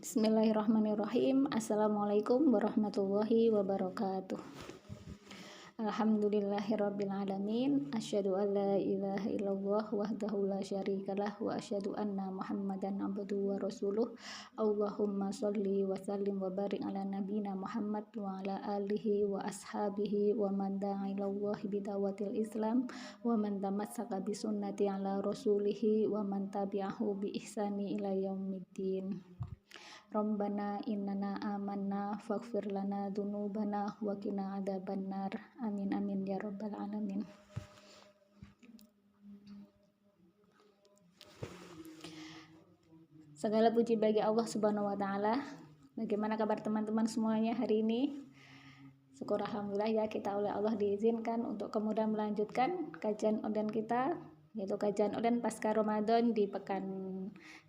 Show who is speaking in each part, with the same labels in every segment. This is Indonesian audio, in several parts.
Speaker 1: Bismillahirrahmanirrahim. Assalamualaikum warahmatullahi wabarakatuh. Alhamdulillahirabbil alamin. Asyhadu an la ilaha illallah wahdahu la syarikalah wa asyhadu anna Muhammadan abduhu wa rasuluh. Allahumma shalli wa sallim wa barik ala nabiyyina Muhammad wa ala alihi wa ashabihi wa man da'a ilallahi bidawatil Islam wa man tamassaka bi sunnati ala rasulihi wa man tabi'ahu bi ihsani ila yaumiddin. Rabbana innana amanna faghfir lana dzunubana wa qina adzabannar. Amin amin ya rabbal alamin. Segala puji bagi Allah Subhanahu wa taala. Bagaimana kabar teman-teman semuanya hari ini? Syukur alhamdulillah ya, kita oleh Allah diizinkan untuk kemudian melanjutkan kajian online kita, yaitu kajian online pasca Ramadan di pekan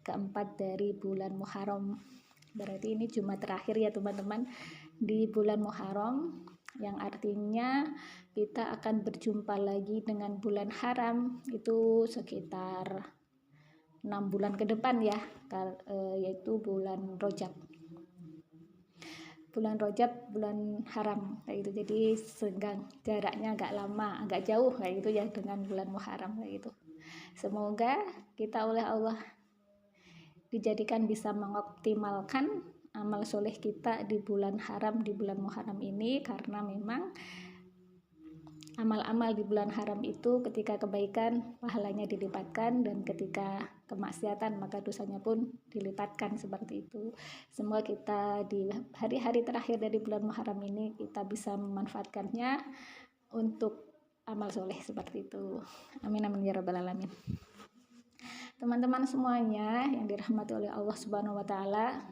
Speaker 1: keempat dari bulan Muharram. Berarti ini Jumat terakhir ya teman-teman di bulan Muharram, yang artinya kita akan berjumpa lagi dengan bulan haram itu sekitar 6 bulan ke depan ya, yaitu bulan Rajab. Bulan Rajab, bulan haram kayak gitu. Jadi senggang, jaraknya agak lama, agak jauh kayak gitu ya dengan bulan Muharram kayak gitu. Semoga kita oleh Allah dijadikan bisa mengoptimalkan amal soleh kita di bulan haram, di bulan Muharram ini, karena memang amal-amal di bulan haram itu ketika kebaikan pahalanya dilipatkan, dan ketika kemaksiatan maka dosanya pun dilipatkan seperti itu. Semoga kita di hari-hari terakhir dari bulan Muharram ini kita bisa memanfaatkannya untuk amal soleh seperti itu. Amin amin ya rabbal alamin. Teman-teman semuanya yang dirahmati oleh Allah Subhanahu wa taala,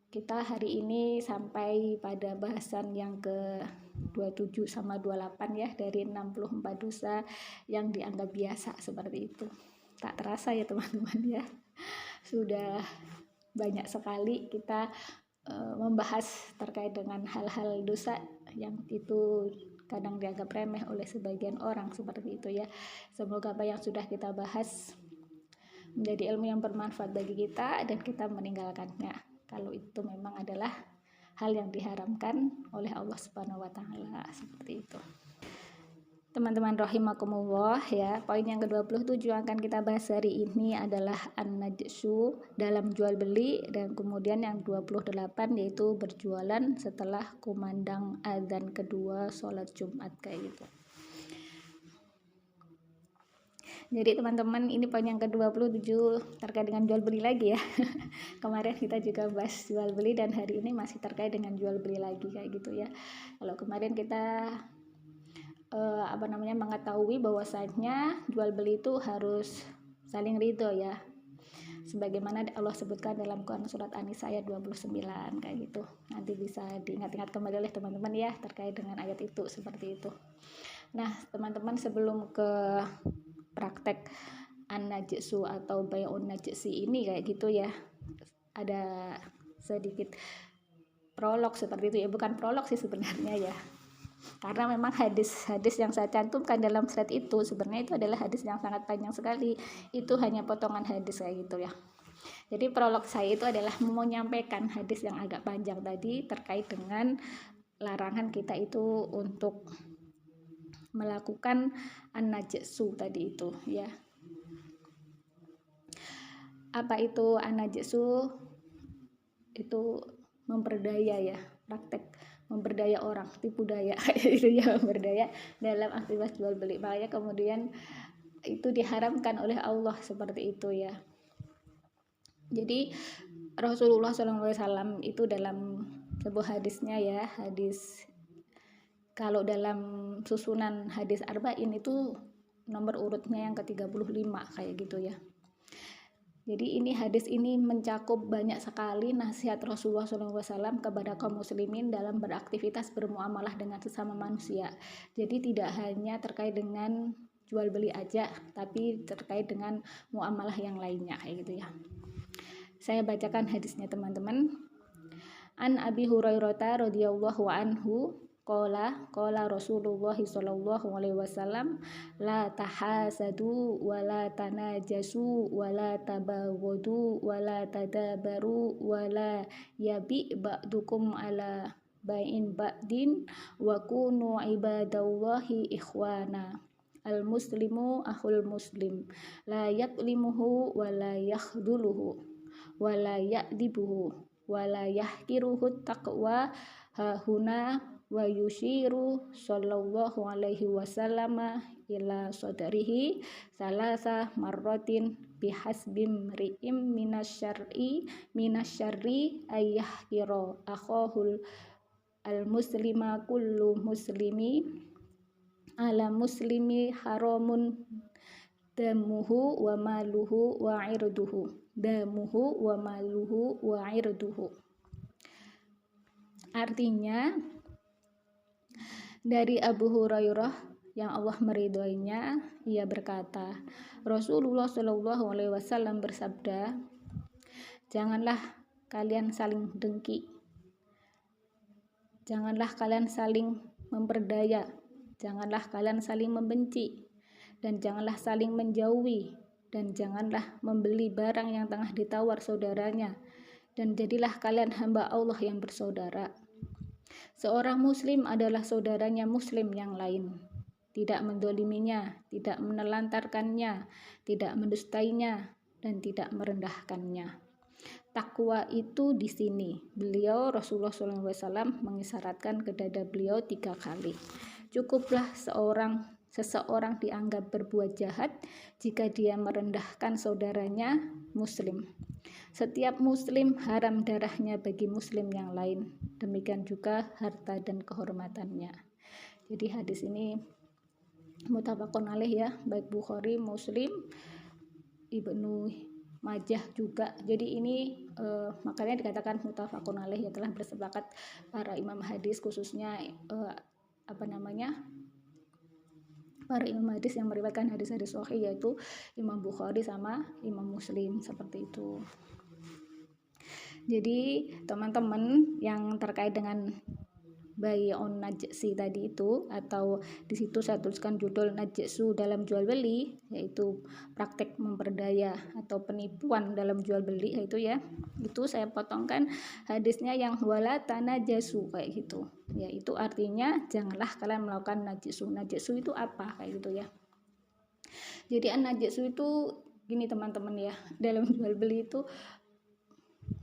Speaker 1: kita hari ini sampai pada bahasan yang ke-27 sama 28 ya, dari 64 dosa yang dianggap biasa seperti itu. Tak terasa ya teman-teman ya, sudah banyak sekali kita membahas terkait dengan hal-hal dosa yang itu kadang dianggap remeh oleh sebagian orang seperti itu ya. Semoga apa yang sudah kita bahas menjadi ilmu yang bermanfaat bagi kita dan kita meninggalkannya kalau itu memang adalah hal yang diharamkan oleh Allah Subhanahu wa taala seperti itu. Teman-teman rahimakumullah ya, poin yang ke-27 yang akan kita bahas hari ini adalah an-najsu dalam jual beli, dan kemudian yang 28 yaitu berjualan setelah kumandang azan kedua sholat Jumat kayak gitu. Jadi teman-teman, ini poin yang ke-27 terkait dengan jual beli lagi ya. Kemarin kita juga bahas jual beli dan hari ini masih terkait dengan jual beli lagi kayak gitu ya. Kalau kemarin kita mengetahui bahwasanya jual beli itu harus saling ridho ya, sebagaimana Allah sebutkan dalam Quran surat An-Nisa ayat 29 kayak gitu. Nanti bisa diingat-ingat kembali oleh teman-teman ya terkait dengan ayat itu seperti itu. Nah teman-teman, sebelum ke praktek an-najsu atau bai'un najsi ini kayak gitu ya, ada sedikit prolog seperti itu ya, bukan prolog sih sebenarnya ya, karena memang hadis-hadis yang saya cantumkan dalam slide itu sebenarnya itu adalah hadis yang sangat panjang sekali. Itu hanya potongan hadis kayak gitu ya. Jadi prolog saya itu adalah menyampaikan hadis yang agak panjang tadi terkait dengan larangan kita itu untuk melakukan an-najsu tadi itu ya. Apa itu an-najsu? Itu memperdaya ya, praktek memberdaya orang, tipu daya itu ya, memberdaya dalam aktivitas jual beli. Makanya kemudian itu diharamkan oleh Allah seperti itu ya. Jadi Rasulullah SAW itu dalam sebuah hadisnya ya, hadis kalau dalam susunan hadis arba'in itu nomor urutnya yang ke-35 kayak gitu ya. Jadi ini hadis ini mencakup banyak sekali nasihat Rasulullah SAW kepada kaum muslimin dalam beraktivitas bermuamalah dengan sesama manusia. Jadi tidak hanya terkait dengan jual beli aja, tapi terkait dengan muamalah yang lainnya kayak gitu ya. Saya bacakan hadisnya teman-teman. An Abi Hurairah radhiyallahu anhu Qala Rasulullah sallallahu alaihi wasallam, la tahasadu wa la tanajasu wa la tabaghadu wa la tadabaru wa la yabi ba'dukum ala ba'in ba'din wa kunu ibadallahi ikhwana. Al muslimu akhul muslim, la yaklimuhu wa la yakhduluhu wa la ya'dibuhu wa la yahkiruhu taqwa hahuna wa yushiru sallallahu alaihi wasallam ila sadrihi salasa marratin bihasbim ri'im minasyarri ayyahkira akhahul al muslima kullu muslimi ala muslimi haramun damuhu wa maluhu wa irduhu. Artinya dari Abu Hurairah yang Allah meridhoinya, ia berkata, Rasulullah Shallallahu alaihi wasallam bersabda, janganlah kalian saling dengki, janganlah kalian saling memperdaya, janganlah kalian saling membenci, dan janganlah saling menjauhi, dan janganlah membeli barang yang tengah ditawar saudaranya, dan jadilah kalian hamba Allah yang bersaudara. Seorang muslim adalah saudaranya muslim yang lain, tidak mendoliminya, tidak menelantarkannya, tidak mendustainya, dan tidak merendahkannya. Takwa itu di sini, beliau Rasulullah SAW mengisyaratkan ke dada beliau 3 kali. Cukuplah seseorang dianggap berbuat jahat jika dia merendahkan saudaranya muslim. Setiap muslim haram darahnya bagi muslim yang lain, demikian juga harta dan kehormatannya. Jadi hadis ini muttafaqun alaih ya, baik Bukhari, Muslim, Ibnu Majah juga. Jadi ini makanya dikatakan muttafaqun alaih, ya, telah bersepakat para imam hadis, khususnya para imam hadis yang meriwayatkan hadis-hadis sahih, yaitu Imam Bukhari sama Imam Muslim, seperti itu. Jadi teman-teman yang terkait dengan bai'un najsi tadi itu, atau di situ saya tuliskan judul najsu dalam jual beli, yaitu praktek memperdaya atau penipuan dalam jual beli, itu ya, itu saya potongkan hadisnya yang wala tanajasu kayak gitu ya, itu artinya janganlah kalian melakukan najsu. Najsu itu apa kayak gitu ya. Jadi najsu itu gini teman-teman ya, dalam jual beli itu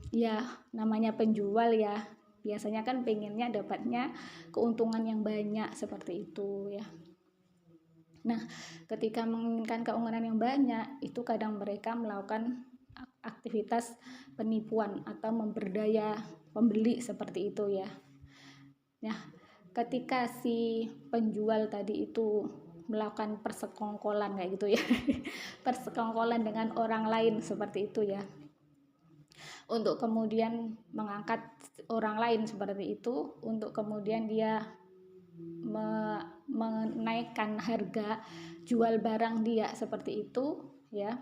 Speaker 1: ya namanya penjual ya, biasanya kan pengennya dapatnya keuntungan yang banyak, seperti itu ya. Nah, ketika menginginkan keuntungan yang banyak, itu kadang mereka melakukan aktivitas penipuan atau memperdaya pembeli, seperti itu ya. Nah, ketika si penjual tadi itu melakukan persekongkolan kayak gitu ya persekongkolan dengan orang lain, seperti itu ya, untuk kemudian mengangkat orang lain, seperti itu, untuk kemudian dia menaikkan harga jual barang dia, seperti itu ya.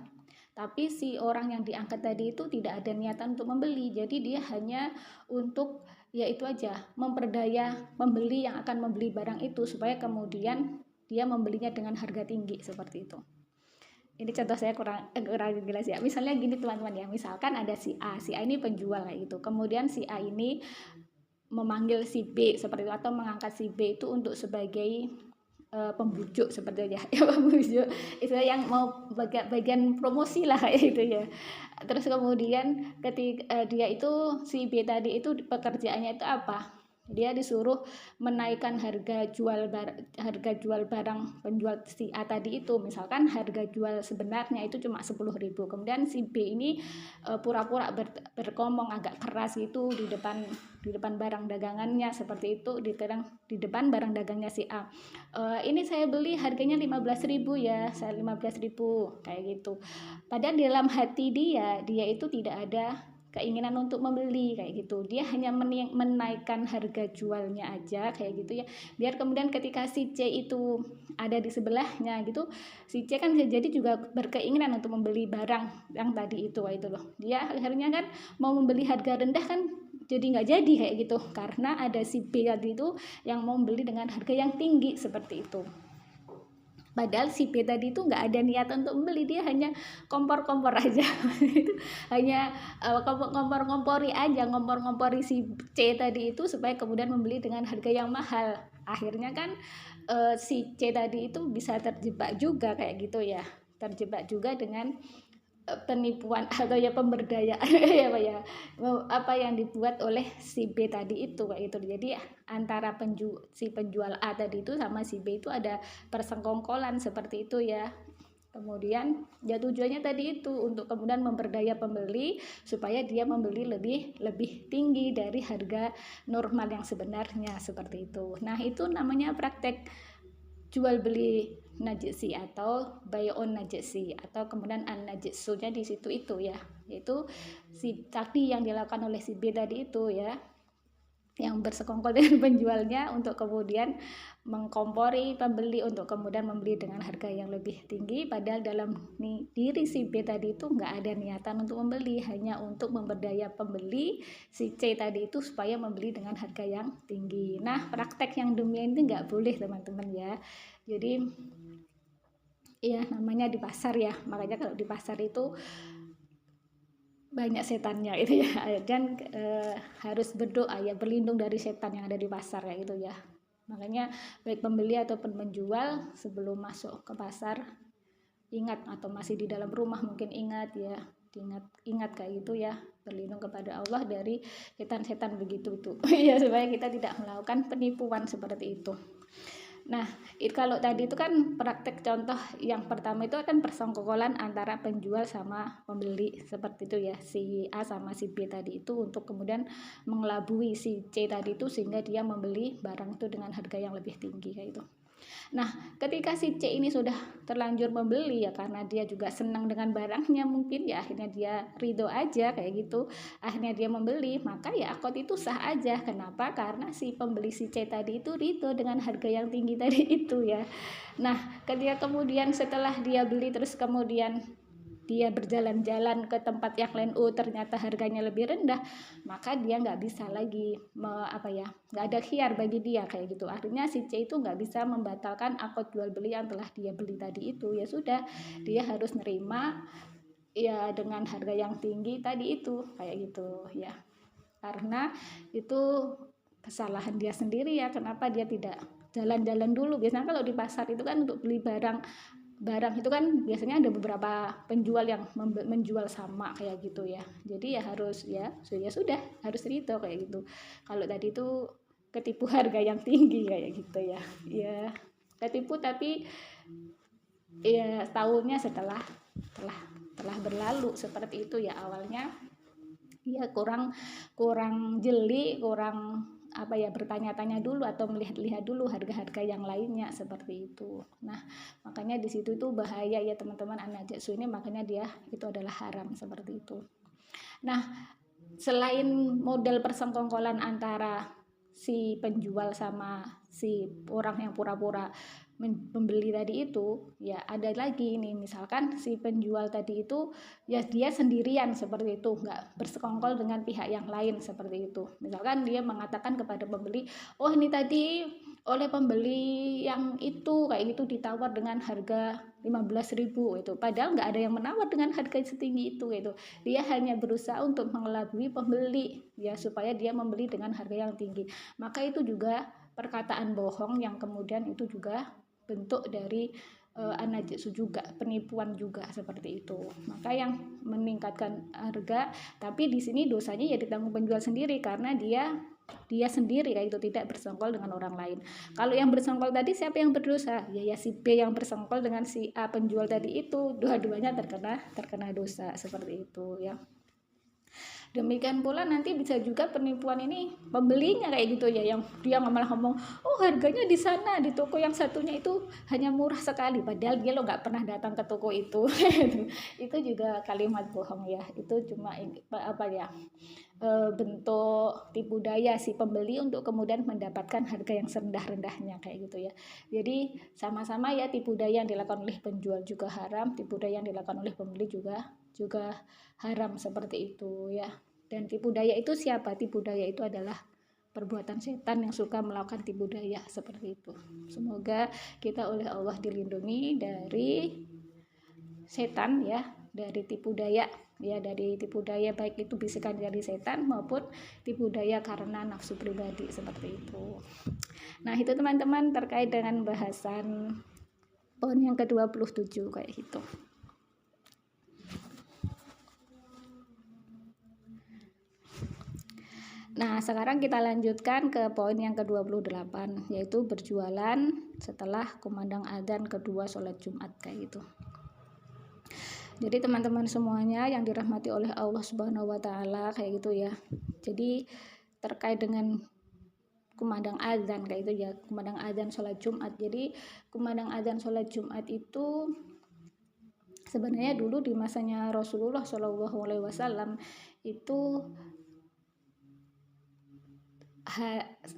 Speaker 1: Tapi si orang yang diangkat tadi itu tidak ada niatan untuk membeli, jadi dia hanya untuk yaitu aja memperdaya pembeli yang akan membeli barang itu, supaya kemudian dia membelinya dengan harga tinggi, seperti itu. Ini contoh saya kurang jelas ya. Misalnya gini teman-teman ya, misalkan ada si A ini penjual kayak gitu. Kemudian si A ini memanggil si B seperti itu, atau mengangkat si B itu untuk sebagai pembujuk, seperti itu ya. Pembujuk itu yang mau bagian promosi lah kayak gitu ya. Terus kemudian ketika dia itu si B tadi itu pekerjaannya itu apa? Dia disuruh menaikkan harga jual barang penjual si A tadi itu, misalkan harga jual sebenarnya itu cuma 10.000, kemudian si B ini pura-pura berkomong agak keras gitu di depan barang dagangannya, seperti itu, di depan barang dagangnya si A. Ini saya beli harganya 15.000 ya, saya 15.000 kayak gitu. Padahal di dalam hati dia itu tidak ada keinginan untuk membeli kayak gitu, dia hanya menaikkan harga jualnya aja kayak gitu ya, biar kemudian ketika si C itu ada di sebelahnya gitu, si C kan jadi juga berkeinginan untuk membeli barang yang tadi itu loh, dia akhirnya kan mau membeli harga rendah kan jadi nggak jadi kayak gitu, karena ada si B tadi itu yang mau beli dengan harga yang tinggi seperti itu. Padahal si B tadi itu nggak ada niatan untuk membeli, dia hanya kompor-kompor aja itu hanya ngompor-ngompori aja, ngompor-ngompori si C tadi itu supaya kemudian membeli dengan harga yang mahal. Akhirnya kan si C tadi itu bisa terjebak juga kayak gitu ya, terjebak juga dengan penipuan atau ya pemberdayaan apa yang dibuat oleh si B tadi itu kayak itu. Jadi antara si penjual A tadi itu sama si B itu ada persengkongkolan seperti itu ya. Kemudian ya tujuannya tadi itu untuk kemudian memperdaya pembeli supaya dia membeli lebih tinggi dari harga normal yang sebenarnya seperti itu. Nah, itu namanya praktek jual beli najisi atau buy on najisi, atau kemudian an najisunya di situ itu ya, yaitu si tadi yang dilakukan oleh si B tadi itu ya, yang bersekongkol dengan penjualnya untuk kemudian mengkompori pembeli untuk kemudian membeli dengan harga yang lebih tinggi, padahal dalam diri si B tadi itu nggak ada niatan untuk membeli, hanya untuk memberdaya pembeli si C tadi itu supaya membeli dengan harga yang tinggi. Nah, praktek yang demikian itu nggak boleh teman-teman ya. Jadi ya namanya di pasar ya, makanya kalau di pasar itu banyak setannya itu ya, dan harus berdoa ya, berlindung dari setan yang ada di pasar ya itu ya. Makanya baik pembeli ataupun penjual sebelum masuk ke pasar ingat, atau masih di dalam rumah mungkin ingat ya, ingat kayak gitu ya, berlindung kepada Allah dari setan-setan begitu itu ya, supaya kita tidak melakukan penipuan seperti itu. Nah, kalau tadi itu kan praktek contoh yang pertama itu akan persengkokolan antara penjual sama pembeli seperti itu ya, si A sama si B tadi itu untuk kemudian mengelabui si C tadi itu sehingga dia membeli barang itu dengan harga yang lebih tinggi kayak itu. Nah, ketika si C ini sudah terlanjur membeli ya, karena dia juga senang dengan barangnya mungkin ya, akhirnya dia ridho aja kayak gitu, akhirnya dia membeli, maka ya akad itu sah aja. Kenapa? Karena si pembeli si C tadi itu ridho dengan harga yang tinggi tadi itu ya. Nah, ketika kemudian setelah dia beli terus kemudian dia berjalan-jalan ke tempat yang lain, ternyata harganya lebih rendah, maka dia nggak bisa lagi nggak ada khiar bagi dia kayak gitu. Artinya si C itu nggak bisa membatalkan akad jual beli yang telah dia beli tadi itu, ya sudah, dia harus nerima ya dengan harga yang tinggi tadi itu kayak gitu ya, karena itu kesalahan dia sendiri ya, kenapa dia tidak jalan-jalan dulu. Biasanya kalau di pasar itu kan untuk beli barang itu kan biasanya ada beberapa penjual yang menjual sama kayak gitu ya, jadi ya harus ya sudah harus rito kayak gitu. Kalau tadi itu ketipu harga yang tinggi kayak gitu ya, ya ketipu tapi ya tahunnya setelah berlalu seperti itu ya. Awalnya ya kurang jeli, kurang bertanya-tanya dulu atau melihat-lihat dulu harga-harga yang lainnya seperti itu. Nah, makanya di situ itu bahaya ya teman-teman, an-najsu ini makanya dia itu adalah haram seperti itu. Nah, selain model persengkongkolan antara si penjual sama si orang yang pura-pura pembeli tadi itu ya, ada lagi nih, misalkan si penjual tadi itu ya dia sendirian seperti itu, nggak bersekongkol dengan pihak yang lain seperti itu. Misalkan dia mengatakan kepada pembeli, oh ini tadi oleh pembeli yang itu kayak gitu ditawar dengan harga 15.000 itu, padahal nggak ada yang menawar dengan harga setinggi itu gitu. Dia hanya berusaha untuk mengelabui pembeli ya, supaya dia membeli dengan harga yang tinggi. Maka itu juga perkataan bohong yang kemudian itu juga bentuk dari an-najsu juga, penipuan juga seperti itu. Maka yang meningkatkan harga, tapi di sini dosanya ya ditanggung penjual sendiri karena dia sendiri kayak itu, tidak bersengkol dengan orang lain. Kalau yang bersengkol tadi siapa yang berdosa? Ya si B yang bersengkol dengan si A penjual tadi itu, dua-duanya terkena dosa seperti itu ya. Demikian pula nanti bisa juga penipuan ini pembelinya kayak gitu ya, yang dia malah ngomong, oh harganya di sana di toko yang satunya itu hanya murah sekali, padahal dia lo nggak pernah datang ke toko itu. Itu juga kalimat bohong ya, itu cuma bentuk tipu daya si pembeli untuk kemudian mendapatkan harga yang serendah-rendahnya kayak gitu ya. Jadi sama-sama ya, tipu daya yang dilakukan oleh penjual juga haram, tipu daya yang dilakukan oleh pembeli juga haram seperti itu ya. Dan tipu daya itu siapa? Tipu daya itu adalah perbuatan setan yang suka melakukan tipu daya seperti itu. Semoga kita oleh Allah dilindungi dari setan ya, dari tipu daya ya, dari tipu daya baik itu bisikan dari setan maupun tipu daya karena nafsu pribadi seperti itu. Nah, itu teman-teman terkait dengan bahasan poin yang ke-27 kayak gitu. Nah, sekarang kita lanjutkan ke poin yang ke-28, yaitu berjualan setelah kumandang adzan kedua sholat Jumat kayak gitu. Jadi teman-teman semuanya yang dirahmati oleh Allah Subhanahu wa taala kayak gitu ya. Jadi terkait dengan kumandang adzan kayak itu ya, kumandang adzan sholat Jumat. Jadi kumandang adzan sholat Jumat itu sebenarnya dulu di masanya Rasulullah Shallallahu alaihi wasallam itu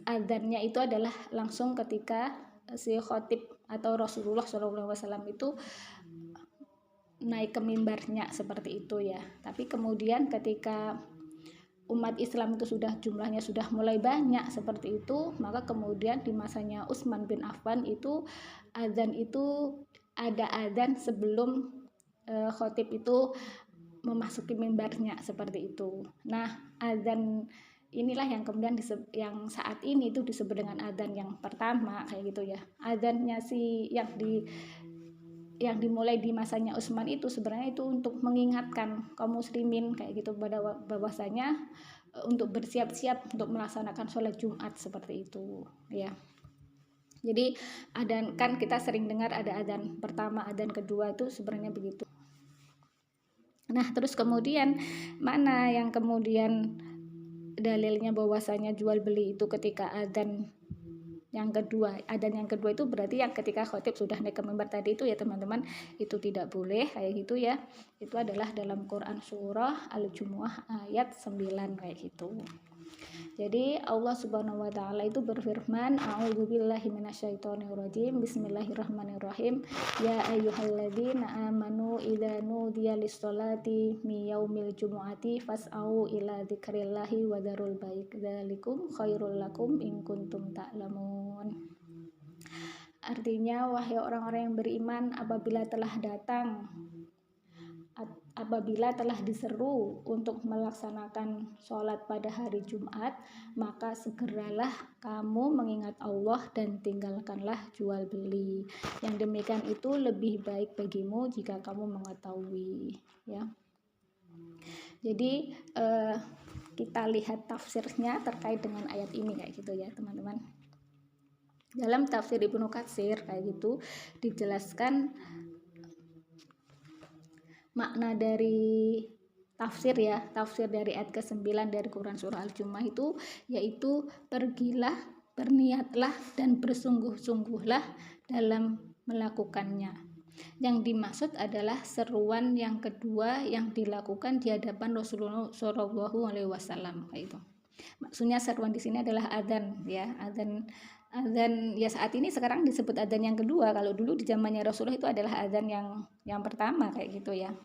Speaker 1: adzannya itu adalah langsung ketika si khotib atau Rasulullah Shallallahu alaihi wasallam itu naik ke mimbarnya seperti itu ya. Tapi kemudian ketika umat Islam itu jumlahnya sudah mulai banyak seperti itu, maka kemudian di masanya Utsman bin Affan itu adzan itu ada adzan sebelum khotib itu memasuki mimbarnya seperti itu. Nah, adzan inilah yang kemudian yang saat ini itu disebut dengan adzan yang pertama kayak gitu ya. Adzannya yang dimulai di masanya Utsman itu sebenarnya itu untuk mengingatkan kaum muslimin kayak gitu pada bahwasanya untuk bersiap-siap untuk melaksanakan sholat Jumat seperti itu ya. Jadi adzan kan kita sering dengar ada adzan pertama, adzan kedua itu sebenarnya begitu. Nah, terus kemudian mana yang kemudian dalilnya bahwasanya jual beli itu ketika adzan yang kedua. Adzan yang kedua itu berarti yang ketika khotib sudah naik ke mimbar tadi itu ya teman-teman, itu tidak boleh kayak gitu ya. Itu adalah dalam Quran surah Al-Jumu'ah ayat 9 kayak gitu. Jadi Allah Subhanahu wa taala itu berfirman, a'udzubillahi minasyaitonirrajim, bismillahirrahmanirrahim, ya ayyuhalladzina amanu idza nudiya lis-sholati mi yaumil jumu'ati fas'au ila dzikrillahi wa dzarul bai'a dzalikum khairul lakum in kuntum ta'lamun. Artinya, wahai orang-orang yang beriman, apabila telah diseru untuk melaksanakan sholat pada hari Jumat, maka segeralah kamu mengingat Allah dan tinggalkanlah jual beli. Yang demikian itu lebih baik bagimu jika kamu mengetahui ya. Jadi kita lihat tafsirnya terkait dengan ayat ini kayak gitu ya teman-teman. Dalam tafsir Ibnu Katsir kayak gitu dijelaskan makna dari tafsir dari ayat ke-9 dari Quran surah Al-Jumu'ah itu yaitu pergilah, berniatlah dan bersungguh-sungguhlah dalam melakukannya. Yang dimaksud adalah seruan yang kedua yang dilakukan di hadapan Rasulullah Shallallahu alaihi wasallam kayak itu. Maksudnya seruan di sini adalah adzan ya, adzan ya saat ini sekarang disebut adzan yang kedua. Kalau dulu di zamannya Rasulullah itu adalah adzan yang pertama kayak gitu ya.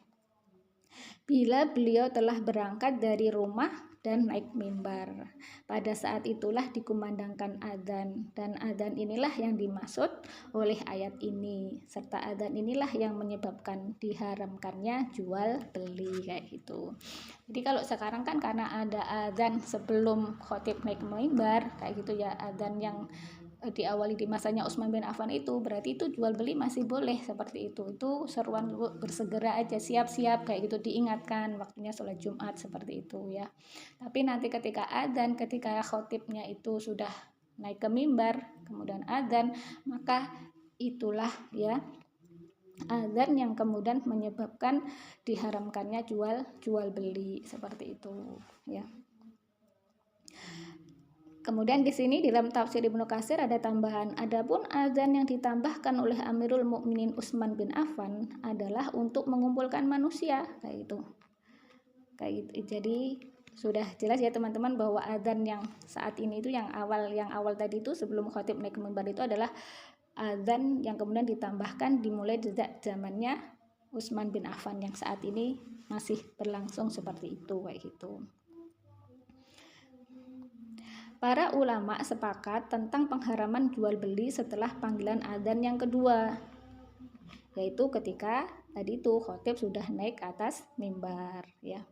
Speaker 1: Bila beliau telah berangkat dari rumah dan naik mimbar, pada saat itulah dikumandangkan adzan, dan adzan inilah yang dimaksud oleh ayat ini, serta adzan inilah yang menyebabkan diharamkannya jual beli kayak gitu. Jadi kalau sekarang kan karena ada adzan sebelum khotib naik mimbar kayak gitu ya, adzan yang diawali di masanya Utsman bin Affan itu berarti itu jual beli masih boleh seperti itu seruan bersegera aja, siap-siap kayak gitu, diingatkan waktunya sholat Jumat seperti itu ya. Tapi nanti ketika adzan, ketika khotibnya itu sudah naik ke mimbar kemudian adzan, maka itulah ya adzan yang kemudian menyebabkan diharamkannya jual beli seperti itu ya. Kemudian di sini dalam tafsir Ibnu Katsir ada tambahan, adapun adzan yang ditambahkan oleh Amirul Mukminin Utsman bin Affan adalah untuk mengumpulkan manusia kayak gitu. Jadi sudah jelas ya teman-teman bahwa adzan yang saat ini itu yang awal tadi itu sebelum khotib naik ke mimbar itu adalah adzan yang kemudian ditambahkan dimulai sejak zamannya Utsman bin Affan yang saat ini masih berlangsung seperti itu kayak gitu. para ulama sepakat tentang pengharaman jual beli setelah panggilan adzan yang kedua, yaitu ketika tadi itu khotib sudah naik ke atas mimbar ya.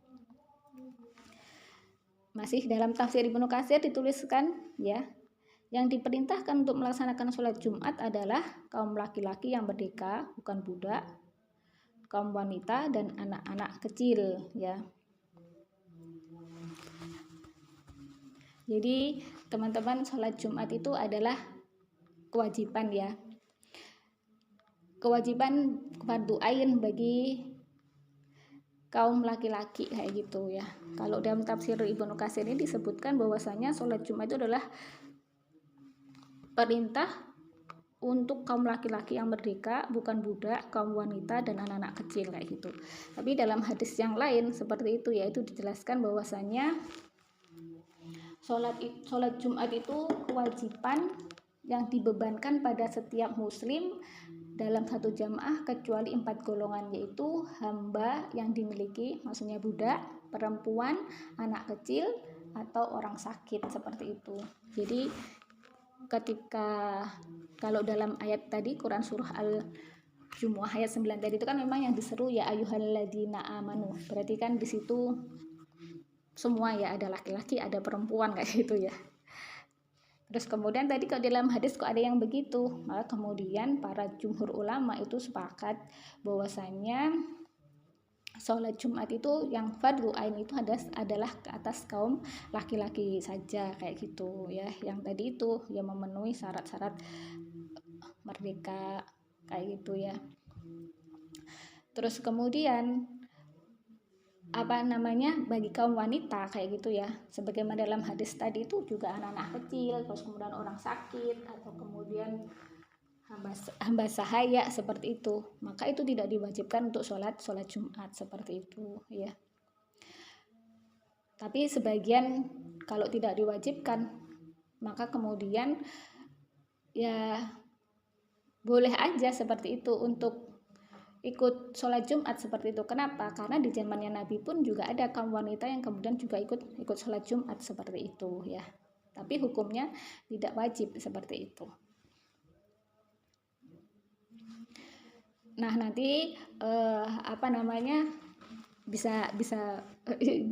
Speaker 1: Masih dalam tafsir Ibnu Katsir dituliskan ya, yang diperintahkan untuk melaksanakan sholat Jumat adalah kaum laki-laki yang merdeka, bukan budak, kaum wanita dan anak-anak kecil ya. Jadi teman-teman, sholat Jumat itu adalah kewajiban ya, kewajiban fardu ain bagi kaum laki-laki kayak gitu ya. Kalau dalam tafsir Ibnu Katsir ini disebutkan bahwasanya sholat Jumat itu adalah perintah untuk kaum laki-laki yang merdeka, bukan budak, kaum wanita dan anak-anak kecil kayak gitu. Tapi dalam hadis yang lain seperti itu, yaitu dijelaskan bahwasanya sholat Jumat itu kewajiban yang dibebankan pada setiap muslim dalam satu jamaah kecuali 4 golongan, yaitu hamba yang dimiliki, maksudnya budak, perempuan, anak kecil, atau orang sakit seperti itu. Jadi ketika kalau dalam ayat tadi Quran surah Al-Jumu'ah ayat 9 tadi itu kan memang yang diseru ya ayyuhalladzina amanu. Berarti kan di situ semua ya, ada laki-laki, ada perempuan kayak gitu ya. Terus kemudian tadi kalau dalam hadis kok ada yang begitu, maka kemudian para jumhur ulama itu sepakat bahwasanya sholat Jumat itu yang fardu ain itu adalah ke atas kaum laki-laki saja kayak gitu ya, yang tadi itu yang memenuhi syarat-syarat merdeka kayak gitu ya. Terus kemudian bagi kaum wanita kayak gitu ya, sebagaimana dalam hadis tadi itu juga anak-anak kecil, terus kemudian orang sakit, atau kemudian hamba sahaya seperti itu, maka itu tidak diwajibkan untuk sholat Jumat seperti itu ya. Tapi sebagian kalau tidak diwajibkan, maka kemudian ya boleh aja seperti itu untuk ikut sholat Jumat seperti itu. Kenapa? Karena di zamannya Nabi pun juga ada kaum wanita yang kemudian juga ikut sholat Jumat seperti itu ya. Tapi hukumnya tidak wajib seperti itu. Nah nanti bisa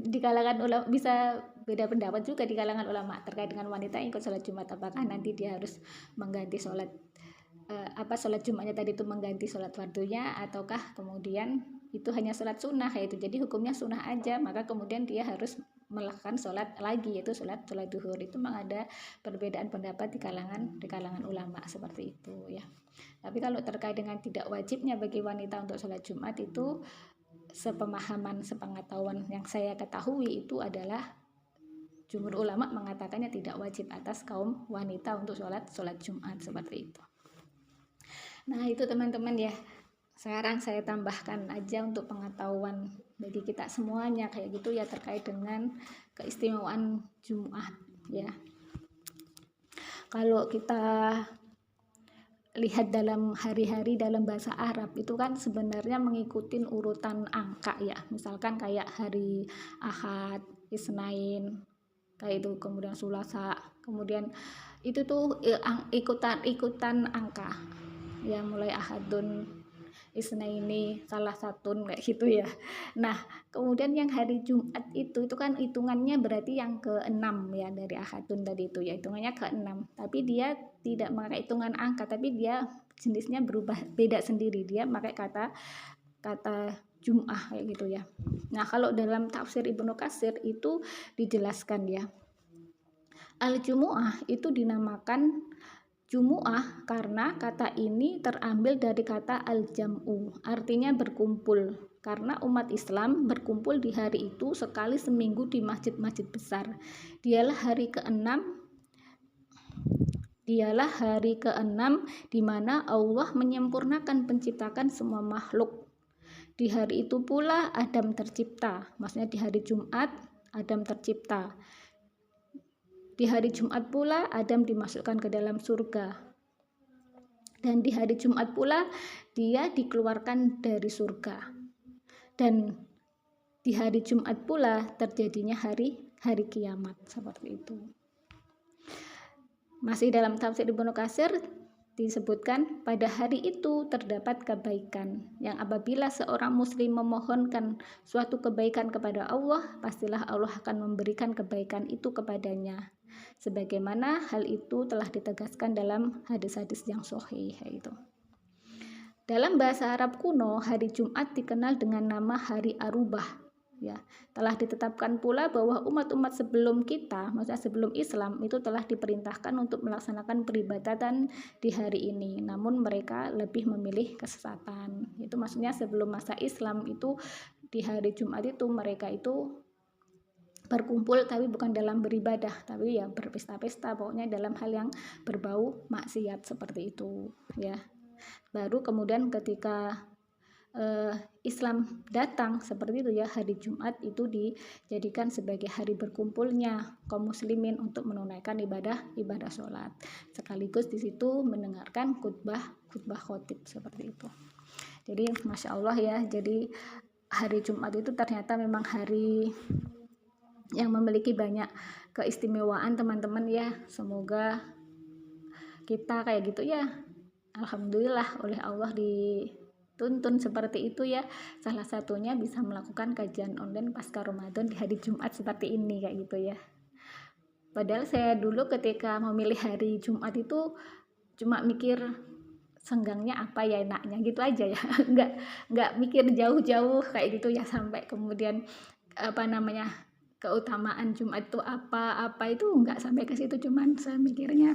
Speaker 1: di kalangan ulama bisa beda pendapat juga di kalangan ulama terkait dengan wanita yang ikut sholat Jumat, apakah nanti dia harus mengganti sholat Jumatnya tadi itu mengganti sholat fardunya, ataukah kemudian itu hanya sholat sunnah yaitu jadi hukumnya sunnah aja, maka kemudian dia harus melakukan sholat lagi yaitu sholat duhur. Itu memang ada perbedaan pendapat di kalangan ulama seperti itu ya. Tapi kalau terkait dengan tidak wajibnya bagi wanita untuk sholat Jumat itu sepengetahuan yang saya ketahui itu adalah jumhur ulama mengatakannya tidak wajib atas kaum wanita untuk sholat Jumat seperti itu. Nah itu teman-teman ya, sekarang saya tambahkan aja untuk pengetahuan bagi kita semuanya kayak gitu ya, terkait dengan keistimewaan Jumat ya. Kalau kita lihat dalam hari-hari dalam bahasa Arab itu kan sebenarnya mengikuti urutan angka ya, misalkan kayak hari Ahad, Isnain kayak itu, kemudian Sulasa, kemudian itu tuh ikutan angka ya, mulai Ahadun, Isnaini, salah satu kayak gitu ya. Nah kemudian yang hari Jumat itu kan hitungannya berarti yang ke-6 ya, dari Ahadun tadi itu ya hitungannya ke-6, tapi dia tidak pakai hitungan angka, tapi dia jenisnya berubah, beda sendiri, dia pakai kata Jum'ah kayak gitu ya. Nah kalau dalam tafsir Ibnu Katsir itu dijelaskan ya, Al-Jumu'ah itu dinamakan Jumu'ah karena kata ini terambil dari kata al-jam'u, artinya berkumpul. Karena umat Islam berkumpul di hari itu sekali seminggu di masjid-masjid besar. Dialah hari ke-6 di mana Allah menyempurnakan penciptakan semua makhluk. Di hari itu pula Adam tercipta. Maksudnya di hari Jumat Adam tercipta. Di hari Jumat pula Adam dimasukkan ke dalam surga. Dan di hari Jumat pula dia dikeluarkan dari surga. Dan di hari Jumat pula terjadinya hari kiamat seperti itu. Masih dalam tafsir Ibnu Katsir disebutkan pada hari itu terdapat kebaikan yang apabila seorang muslim memohonkan suatu kebaikan kepada Allah, pastilah Allah akan memberikan kebaikan itu kepadanya. Sebagaimana hal itu telah ditegaskan dalam hadis-hadis yang sahih itu. Dalam bahasa Arab kuno, hari Jumat dikenal dengan nama hari Arubah. Ya, telah ditetapkan pula bahwa umat-umat sebelum kita, maksudnya sebelum Islam, itu telah diperintahkan untuk melaksanakan peribadatan di hari ini. Namun mereka lebih memilih kesesatan. Itu maksudnya sebelum masa Islam itu di hari Jumat itu mereka itu berkumpul tapi bukan dalam beribadah, tapi ya berpesta-pesta, pokoknya dalam hal yang berbau maksiat seperti itu, ya. Baru kemudian ketika Islam datang seperti itu ya, hari Jumat itu dijadikan sebagai hari berkumpulnya kaum muslimin untuk menunaikan ibadah sholat, sekaligus di situ mendengarkan khutbah khotib seperti itu. Jadi masya Allah ya, jadi hari Jumat itu ternyata memang hari yang memiliki banyak keistimewaan teman-teman ya. Semoga kita kayak gitu ya, alhamdulillah oleh Allah dituntun seperti itu ya. Salah satunya bisa melakukan kajian online pasca Ramadan di hari Jumat seperti ini kayak gitu ya. Padahal saya dulu ketika memilih hari Jumat itu cuma mikir senggangnya apa ya, enaknya gitu aja ya. nggak mikir jauh-jauh kayak gitu ya, sampai kemudian apa namanya keutamaan Jumat itu apa itu nggak sampai ke situ, cuman saya mikirnya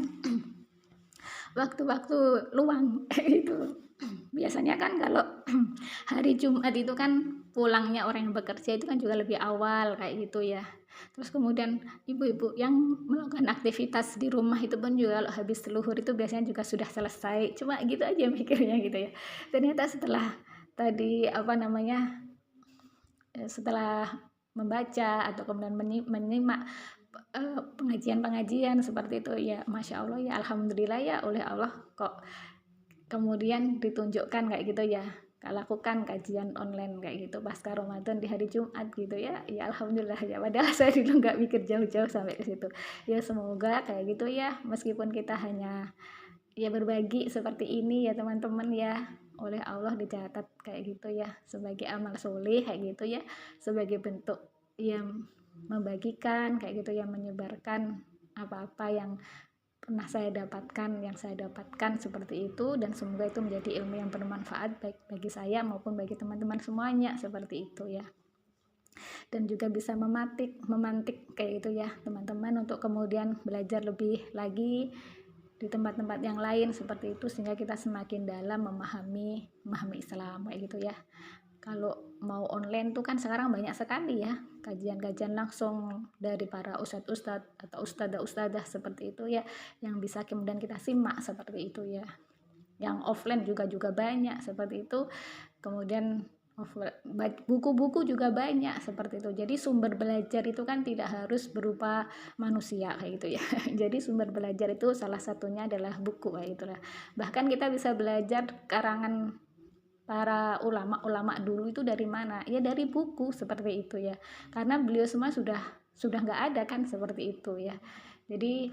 Speaker 1: waktu-waktu luang itu. Biasanya kan kalau hari Jumat itu kan pulangnya orang yang bekerja itu kan juga lebih awal kayak gitu ya. Terus kemudian ibu-ibu yang melakukan aktivitas di rumah itu pun juga kalau habis luhur itu biasanya juga sudah selesai. Cuma gitu aja mikirnya gitu ya. Ternyata setelah tadi setelah membaca atau kemudian menyimak pengajian seperti itu ya, masya Allah ya, alhamdulillah ya, oleh Allah kok kemudian ditunjukkan kayak gitu ya, lakukan kajian online kayak gitu pasca Ramadan di hari Jumat gitu ya. Ya alhamdulillah ya, padahal saya dulu nggak mikir jauh-jauh sampai ke situ ya. Semoga kayak gitu ya, meskipun kita hanya ya berbagi seperti ini ya teman-teman ya, oleh Allah dicatat kayak gitu ya sebagai amal soleh kayak gitu ya, sebagai bentuk yang membagikan kayak gitu ya, menyebarkan apa-apa yang pernah saya dapatkan seperti itu, dan semoga itu menjadi ilmu yang bermanfaat baik bagi saya maupun bagi teman-teman semuanya seperti itu ya. Dan juga bisa memantik kayak gitu ya teman-teman, untuk kemudian belajar lebih lagi di tempat-tempat yang lain seperti itu, sehingga kita semakin dalam memahami Islam kayak gitu ya. Kalau mau online tuh kan sekarang banyak sekali ya kajian-kajian langsung dari para ustadz atau ustadzah seperti itu ya, yang bisa kemudian kita simak seperti itu ya. Yang offline juga banyak seperti itu. Kemudian buku-buku juga banyak seperti itu. Jadi sumber belajar itu kan tidak harus berupa manusia kayak gitu ya. Jadi sumber belajar itu salah satunya adalah buku kayak gitulah. Bahkan kita bisa belajar karangan para ulama dulu itu dari mana? Ya dari buku seperti itu ya. Karena beliau semua sudah nggak ada kan seperti itu ya. Jadi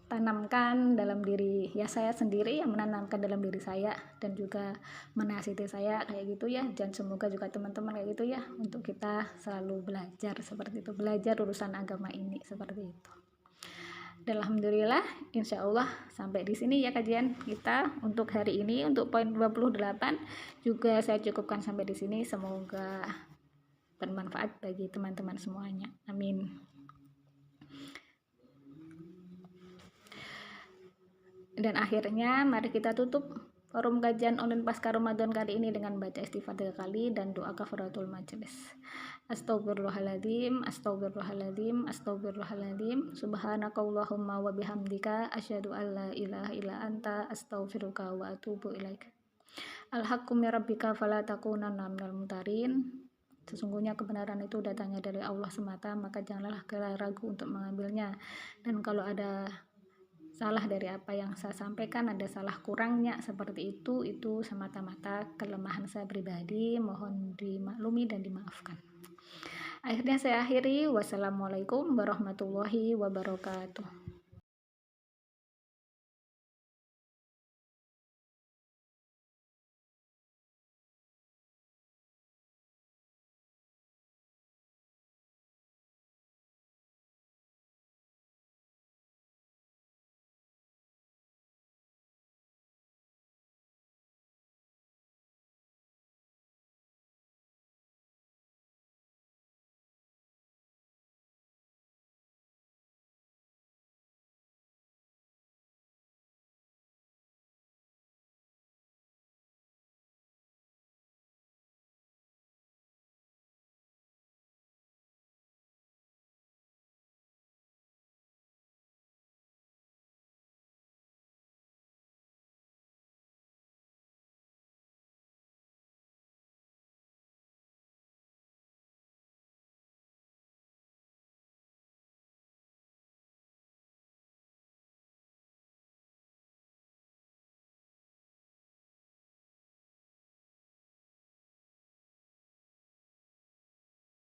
Speaker 1: tanamkan dalam diri ya, saya sendiri yang menanamkan dalam diri saya dan juga menasihati saya kayak gitu ya. Dan semoga juga teman-teman kayak gitu ya, untuk kita selalu belajar seperti itu, belajar urusan agama ini seperti itu. Dan alhamdulillah insya Allah sampai di sini ya kajian kita untuk hari ini, untuk poin 28 juga saya cukupkan sampai di sini. Semoga bermanfaat bagi teman-teman semuanya, amin. Dan akhirnya mari kita tutup forum kajian online pasca Ramadan kali ini dengan baca istighfar 3 kali dan doa kafaratul majelis. Astagfirullahaladzim, astagfirullahaladzim, astagfirullahaladzim. Subhanakallahumma wa bihamdika asyhadu an la ilaha illa anta astaghfiruka wa atubu ilaik. Al-haqqu min rabbika fala takunanna minal mumtarin. Sesungguhnya kebenaran itu datangnya dari Allah semata, maka janganlah kalian ragu untuk mengambilnya. Dan kalau ada salah dari apa yang saya sampaikan, ada salah kurangnya seperti itu semata-mata kelemahan saya pribadi, mohon dimaklumi dan dimaafkan. Akhirnya saya akhiri, wassalamualaikum warahmatullahi wabarakatuh.